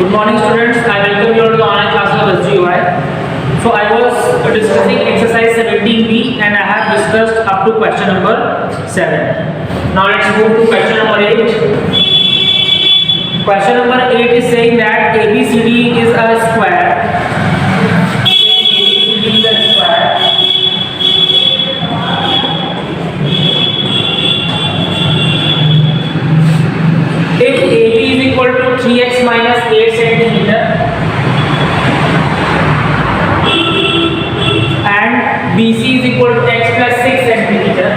Good morning students, I welcome you all to the online classes of SGUI. So I was discussing exercise 17B and I have discussed up to question number 7. Now let's move to question number 8. Question number 8 is saying that ABCD is a square. ABCD is a square. If AB is equal to 3x minus 8 centimeter and BC is equal to x plus 6 centimeter,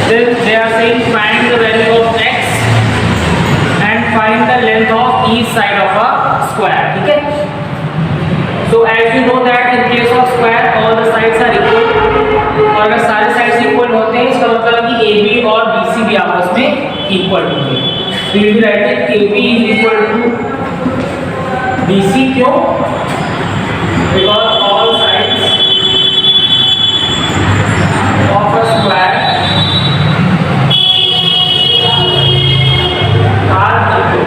then they are saying find the value of x and find the length of each side of a square. Okay? So as you know that in case of square all the sides are equal. और अगर सारे sides equal होते हैं इसका मतलब है कि AB और BC भी आपस में इक्वल होंगे. तो ये भी राइट है AB is equal to BC. क्यों? Because all sides of a square are equal.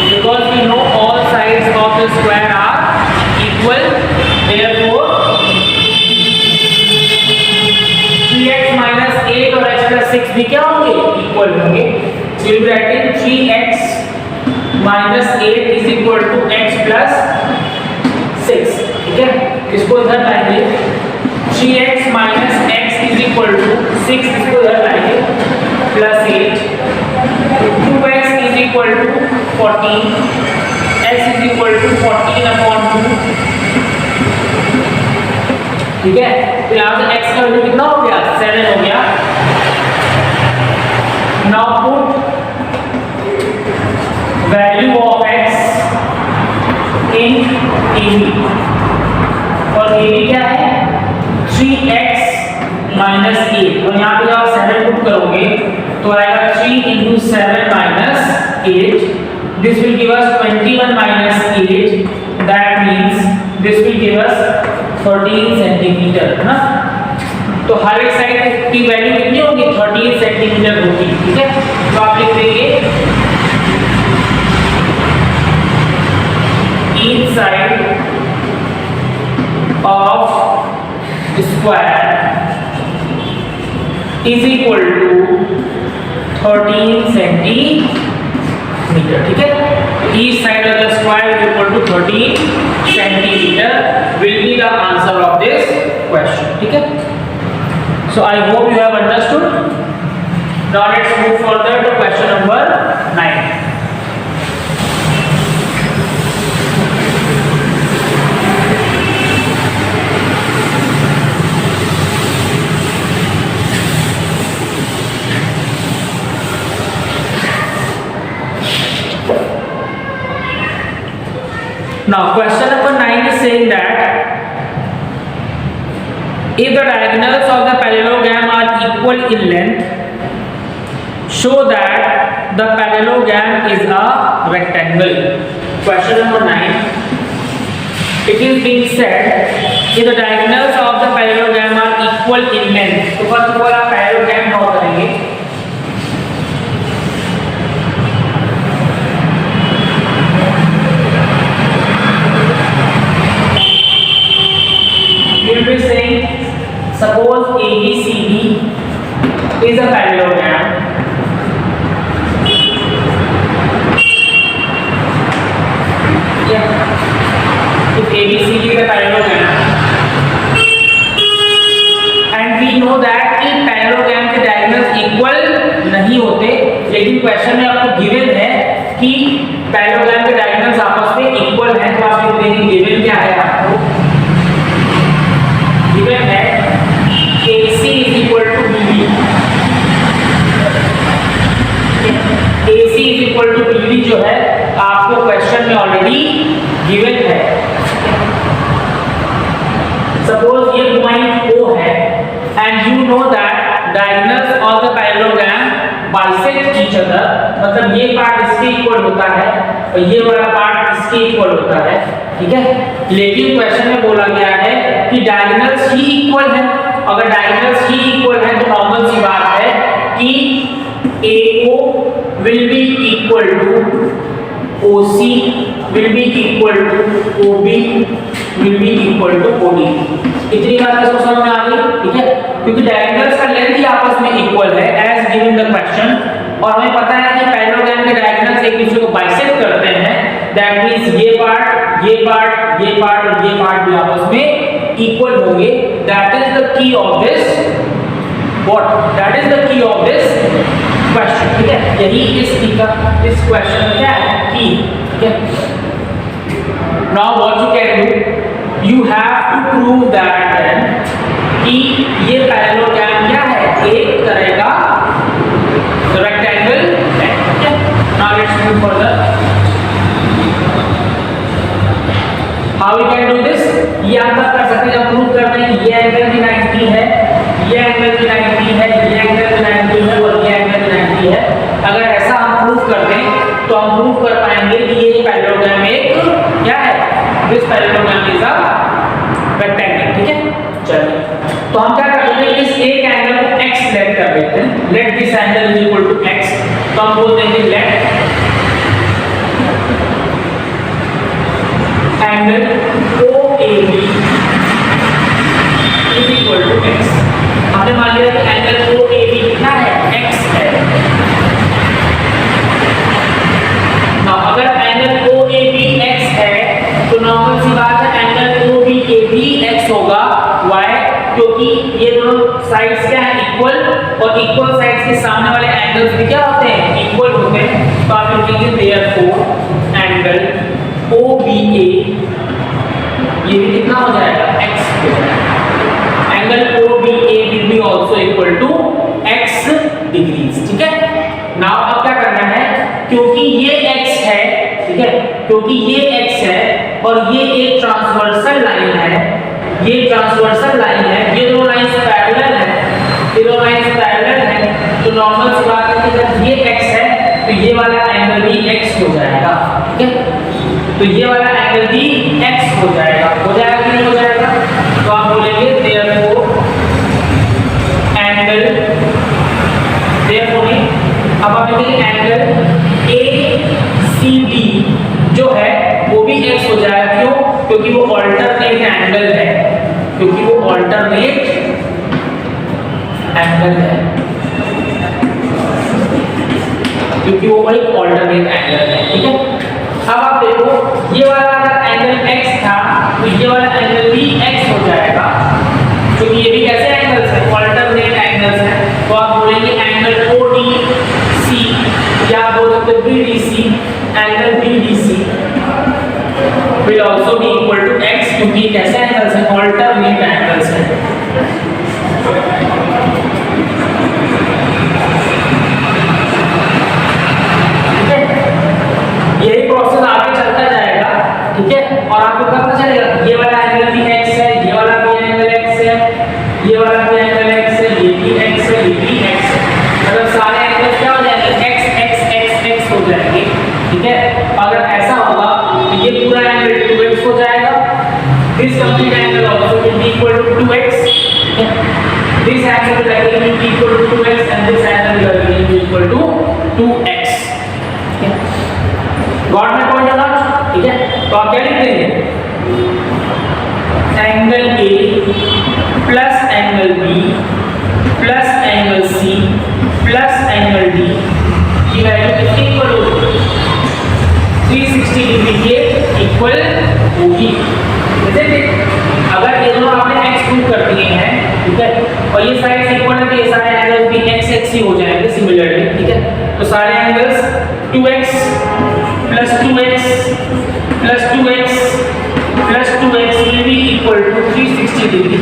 Because we know all sides of the square are equal, therefore 3x minus 8 और x plus 6 भी क्या होंगे? इक्वल होंगे. So you will be writing 3x minus 8 is equal to x plus 6. ठीक है? इसको इधर लाएंगे. 3x minus x is equal to 6. इसको इधर लाएंगे plus 8. 2x is equal to 14. x is equal to 14 upon 2. ठीक है? तो यहाँ से x का वैल्यू कितना हो गया? 7 हो गया. Now put value of x in AB. और AB क्या है? 3x minus 8. और यहाँ पे आप 7 पुट करोगे तो आएगा 3 into 7 minus 8. This will give us 21 minus 8. That means this will give us 13 centimetre. ना तो हर एक साइड की वैल्यू कितनी होगी? 13 सेंटीमीटर होगी. ठीक है? तो आप लिख देंगे each side of square is equal to 13 centimetre. ठीक है? Each side of the square is equal to 13 centimeter will be the answer of this question. ठीक है? So I hope you have understood. Now let's move further to question number 9. Now question number 9 is saying that if the diagonals of the parallelogram are equal in length, show that the parallelogram is a rectangle. Question number 9. It is being said if the diagonals of the parallelogram are equal in length. तो first of all आप parallelogram draw करेंगे. Suppose ABCD is a parallelogram. Yeah. If ABCD is a parallelogram, and we know that कि parallelogram के diagonals equal नहीं होते, लेकिन question में आपको given है कि parallelogram के diagonals आपस में equal हैं. तो आप लिख देंगे given क्या है आपको? given है AC is equal to BD. AC is equal to BD जो है आपको क्वेश्चन में ऑलरेडी गिवन है. सपोज ये पॉइंट O है and you know that diagonals of the parallelogram bisect each other. मतलब ये पार्ट इसके इक्वल होता है और ये वाला पार्ट इसके इक्वल होता है. ठीक है? लेकिन क्वेश्चन में बोला गया है कि डायगोनल्स ही इक्वल है. अगर डायगोनल्स ही इक्वल है तो नॉर्मल सी बात है कि AO will be equal to OC will be equal to OB will be equal to OD। इतनी बात इसको समझ में आ गई, ठीक है, क्योंकि डायगोनल्स का लेंथ ही आपस में इक्वल है एज गिवन द क्वेश्चन, और हमें पता है कि पैरेललोग्राम के डायगोनल्स एक दूसरे को बाइसेक्ट करते हैं, दैट मींस ये पार्ट ये पार्ट ये पार्ट और ये पार्ट भी आपस में इक्वल होंगे। That is the key of this what, that is the key of this question, ठीक है, यही इस क्वेश्चन क्या है की, ठीक है। Now what you can do, you have to prove that then कि ये पैरेललोग्राम क्या है, एक तरह का रेक्टेंगल है, ठीक है। Now let's move further, how we can do this, ये आप कर सकते हैं जब प्रूव करते हैं ये एंगल की 90 है, ये एंगल की 90 है, ये एंगल की 90 है और ये एंगल की 90 है। अगर ऐसा हम प्रूव कर दें तो हम प्रूव कर पाएंगे कि ये पैरेललोग्राम एक क्या है, this parallelogram is a rectangle, ठीक है। चलिए तो हम क्या करते हैं, इस एक एंगल को x लेट कर देते हैं, let this angle is equal to x, तो हम बोल देंगे let angle OAB is equal to x। हमने मान लिया कि एंगल OAB कितना है, x है। नाउ अगर एंगल OAB x है तो नॉर्मल सी बात है एंगल OBA भी x होगा, why, क्योंकि ये दोनों साइड्स क्या है, इक्वल, और इक्वल साइड्स के सामने वाले एंगल्स भी क्या होते हैं, इक्वल होते हैं। तो आप लिखेंगे देयरफॉर एंगल OBA ये भी कितना हो जाएगा, x हो जाएगा। Angle OBA will be also equal to x degrees, ठीक है। नाउ अब क्या करना है, क्योंकि ये x है, ठीक है, क्योंकि ये x है और ये एक ट्रांसवर्सल लाइन है, ये ट्रांसवर्सल लाइन है, ये दोनों लाइंस पैरेलल है, ये दोनों लाइंस पैरेलल है, तो नॉर्मल सी बात है कि जब ये x है तो ये वाला एंगल भी x हो जाएगा, ठीक है। तो ये वाला एंगल भी x हो जाएगा कि नहीं हो जाएगा, तो आप बोलेंगे देयरफॉर एंगल, देयरफॉर नहीं, अब आप लिखेंगे एंगल ACD जो है वो भी x हो जाएगा, क्यों, क्योंकि वो अल्टरनेट एंगल है, क्योंकि वो अल्टरनेट एंगल है, क्योंकि वो एक अल्टरनेट एंगल है, ठीक है। अब आप देखो ये वाला अगर एंगल x था तो ये वाला एंगल भी x हो जाएगा, क्योंकि ये भी कैसे एंगल्स हैं, अल्टरनेट एंगल्स हैं। तो आप बोलेंगे एंगल ODC या आप बोल सकते हो BDC, angle BDC will also be equal to x, क्योंकि ये कैसे एंगल्स हैं, अल्टरनेट एंगल्स हैं। यही प्रोसेस आगे चलता जाएगा, ठीक है, और आपको पता चलेगा ये वाला एंगल भी x है, ये वाला भी एंगल x है, ये वाला भी एंगल x है, ये भी x है, ये भी x है, मतलब सारे एंगल्स क्या हो जाएंगे, x x x x हो जाएंगे, ठीक है। अगर ऐसा होगा तो ये पूरा एंगल 2x हो जाएगा, this complete angle also will be equal to 2x, ठीक है। This angle will again be equal to 2x and this angle will again be equal to 2x, ठीक है। गॉट माय पॉइंट और not, ठीक है। तो आप क्या लिख देंगे, angle A plus angle B plus angle C plus angle D की वैल्यू कितनी इक्वल होगी, 360 डिग्री के इक्वल होगी। जैसे अगर ये दोनों आपने x प्रूव कर दिए हैं, ठीक है, और ये साइड्स इक्वल है तो ये सारे एंगल्स भी x x ही हो जाएंगे सिमिलरली, ठीक है। तो सारे angles 2x plus 2x plus 2x plus 2x will be equal to 360 degree.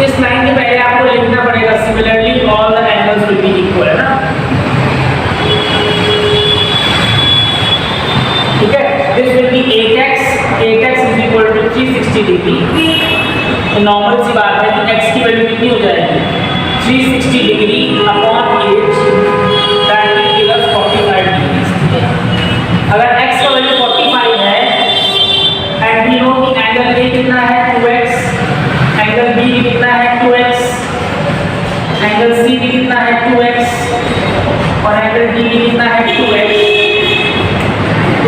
इस लाइन के पहले आपको लिखना पड़ेगा similarly all the angles will be equal, है ना, ठीक है। This will be 8x is equal to 360 degree. तो नॉर्मल सी बात है कि x की वैल्यू कितनी हो जाएगी, 360 degree upon 8 that will give us 45 degree. अगर x का वैल्यू 45 है एंड वी नो कि एंगल A कितना है 2x, एंगल B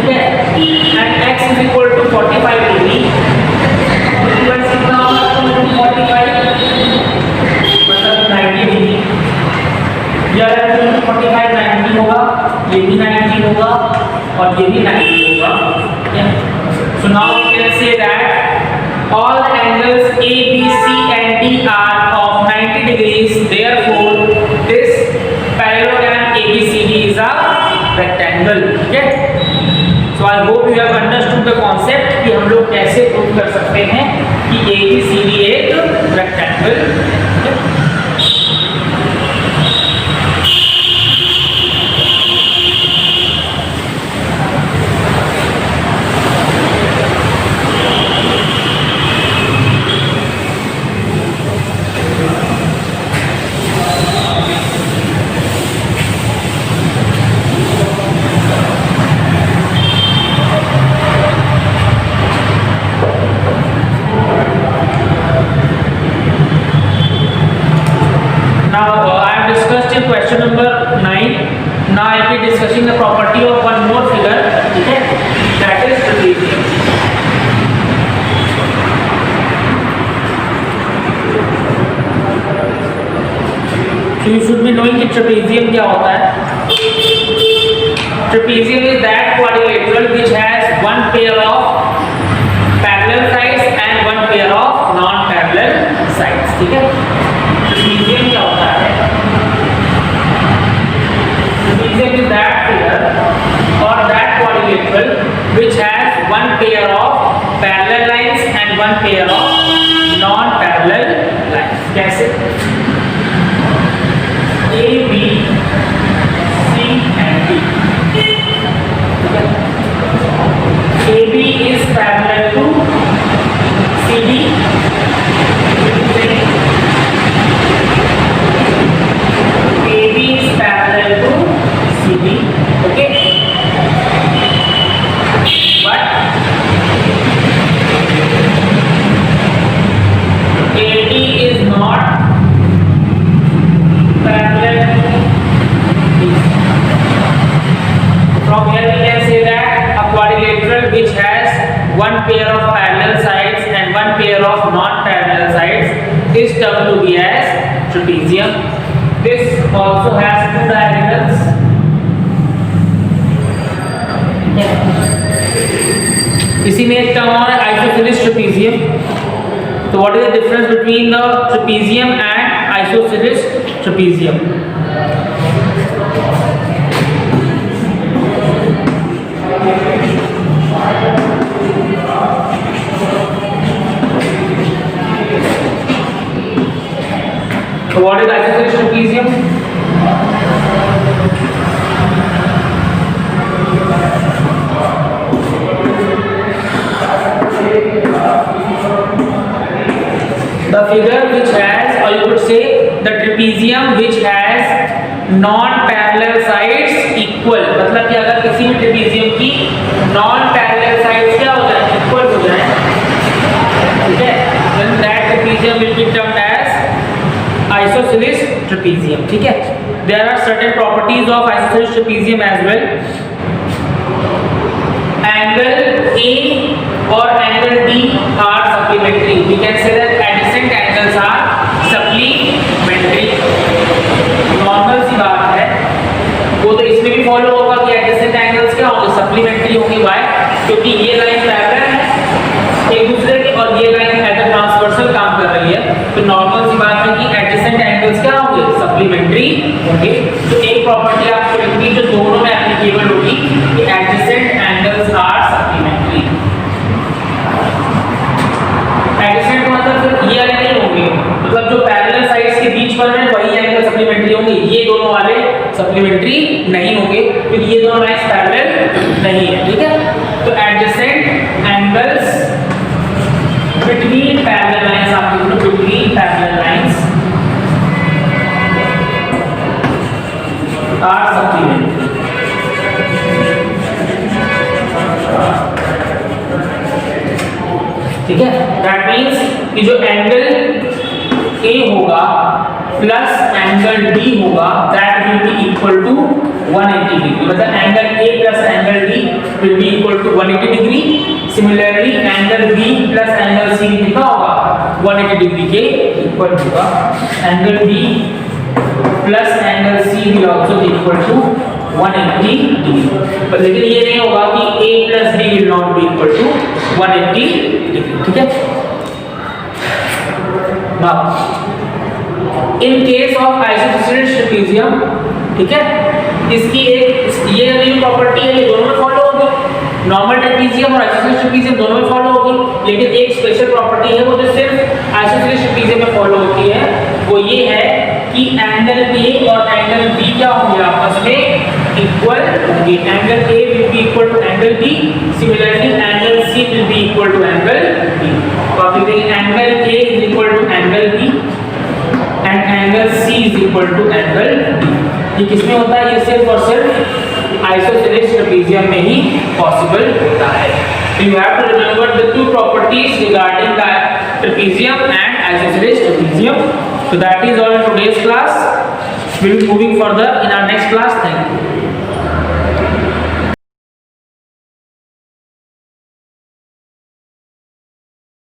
ठीक है, and x is equal to 45 degree, equal कितना होगा 45 मतलब 90 डिग्री, या 45 90 होगा, ये भी 90 होगा और ये भी 90 होगा। So now we can say that all angles A, B, C and D are of 90 degrees. Therefore, this parallelogram ABCD is a rectangle. Okay? So I hope you have understood the concept कि हम लोग कैसे prove कर सकते हैं कि ABCD एक rectangle. Okay? Question number 9. Now I will be discussing the property of one more figure. Okay, that is trapezium. So you should be knowing कि trapezium क्या होता है. Trapezium is that quadrilateral which has one pair of parallel sides and one pair of non-parallel sides. ठीक है. Trapezium क्या होता है? Trapezium is that figure or that quadrilateral which has one pair of parallel lines and one pair of non-parallel lines. कैसे? A, B, C and D. AB is parallel to CD. AB is parallel to CD, okay, but AD is not parallel to this. From here we can say that a quadrilateral which has one pair of parallel sides and one pair of non-parallel sides is termed to be as trapezium. This also has two diagonals. इसी में एक term और isosceles trapezium. So what is the difference between the trapezium and isosceles trapezium? So what is isosceles trapezium? The figure which has, or you could say the trapezium which has non-parallel sides equal, मतलब कि अगर किसी भी trapezium की non-parallel sides क्या हो जाए, equal हो जाए, ठीक है, then that trapezium will be termed as isosceles trapezium. ठीक है, there are certain properties of isosceles trapezium as well. Angle A or angle D are supplementary. We can say that adjacent angles are supplementary. Normal सी बात है, वो तो इसमें भी follow होगा कि adjacent angles क्या होंगे, supplementary होंगे. Why? क्योंकि ये लाइन पैरेलल है एक दूसरे के और ये लाइन एज अ ट्रांसवर्सल काम कर रही है, तो नॉर्मल सी बात है कि adjacent angles क्या होंगे, supplementary होंगे. तो एक प्रॉपर्टी आपको लिखनी जो दोनों में एप्लीकेबल होगी कि adjacent angles are supplementary. Adjacent मतलब फिर ये वाले नहीं होंगे, मतलब जो पैरेलल साइड्स के बीच पर है वही एंगल सप्लीमेंट्री होंगे, ये दोनों वाले सप्लीमेंट्री नहीं होंगे क्योंकि ये दोनों लाइंस पैरेलल नहीं है. ठीक है, तो adjacent angles between parallel lines, आप लिख लो between parallel lines are supplementary. ठीक है, दैट मींस कि जो एंगल ए होगा प्लस एंगल डी होगा that will be equal to 180 degree, मतलब angle A plus angle D will be equal to 180 degree. Similarly angle B plus angle C कितना होगा 180 degree के इक्वल होगा। Angle B plus angle C will also B equal to 180 degree, पर लेकिन ये नहीं होगा कि a plus b will not be equal to 180 degree, ठीक है। Now in case of isosceles trapezium, ठीक है, इसकी एक ये वाली प्रॉपर्टी है, ये दोनों में फॉलो होगी, नॉर्मल ट्रेपेजियम और आइसोसेलेस ट्रेपेजियम दोनों में फॉलो होगी, लेकिन एक स्पेशल प्रॉपर्टी है वो जो सिर्फ आइसोसेलेस ट्रेपेजियम में फॉलो होती है, वो ये है कि एंगल ए और एंगल बी क्या होंगे आपस में इक्वल होंगे। Angle A will be equal to angle B, similarly angle C will be equal to angle B. तो आप लिखते हैं angle A is equal to angle B and angle C is equal to angle B. ये किसमें होता है? ये सिर्फ और सिर्फ आइसोसेलेस ट्रेपेजियम में ही पॉसिबल होता है। You have to remember the two properties regarding the trapezium and isosceles trapezium. So that is all in today's class. We will be moving further in our next class. Thank you.